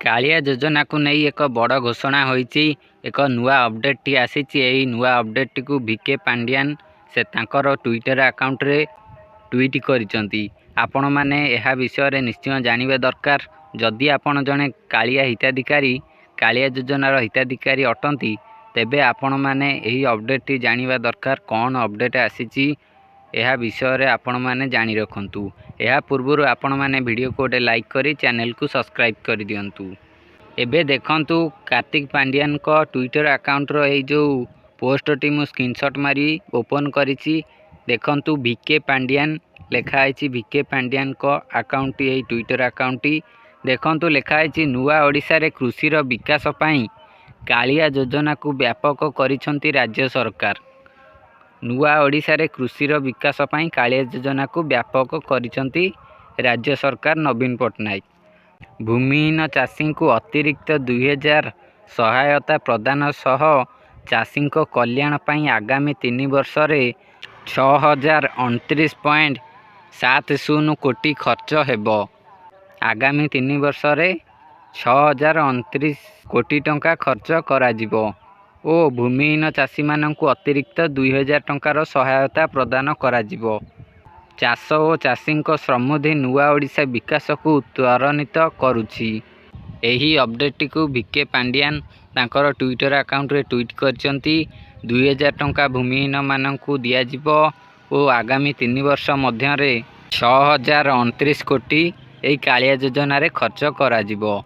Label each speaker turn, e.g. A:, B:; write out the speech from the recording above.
A: कालिया योजना को नहीं एक बड़ घोषणा होईची। एक नुआ अपडेट टी आसीची। एही नुआ अपडेट टी को वीके पांड्यान से तांकर ट्विटर अकाउंट रे ट्वीट करिसंती। आपण माने एहा विषय रे निश्चय जानिबे दरकार। जदि आपण जने कालिया हिताधिकारी कालिया योजनार हिताधिकारी अटंती तेबे आपण माने एही अपडेट टी जानिबा दरकार। कौन अपडेट आसीची यह विषय रे आपण माने जानी रखंतु। यह पूर्व आपण माने वीडियो को गोटे लाइक करी चैनल को सब्सक्राइब कर दियंतु। एबे देखंतु कार्तिक पांड्यान को ट्विटर अकाउंट रो ए जो पोस्ट टी मु स्क्रीनशॉट मारी ओपन करिछि। देखंतु वीके पांड्यान लेखा आइछि। वीके पांड्यान को अकाउंट ए ट्विटर अकाउंट देखंतु लेखा आइछि नुआ ओडिसा रे कृषि रो विकास पई कालिया योजना को व्यापक करिसंती राज्य सरकार। नुआ ओडिसा रे कृषि रो विकास पई कालिया योजना को व्यापक करिसंती राज्य सरकार नवीन पटनायक। भूमिहीन चाषी को अतिरिक्त 2000 सहायता प्रदान सह चाषी कल्याण पई आगामी 3 वर्ष रे 6029.70 कोटी खर्च हेबो। आगामी 3 वर्ष रे 6029 कोटी टंका खर्च करा जिवो ओ भूमिहीन चाषी माननकु अतिरिक्त 2000 टंकार सहायता प्रदान करा जिवो। चाष और चाषी समृद्धि नुआ ओडिशा विकास को त्वरान्वित करुछि। एही अपडेट को वीके पांड्यान तांकर ट्विटर अकाउंट रे ट्वीट करचंती। 2000 टंका भूमिहीन माननकु दिया जिवो ओ आगामी 3 वर्ष मध्य रे 6029 कोटी एही कालिया योजना रे खर्च करा जिवो।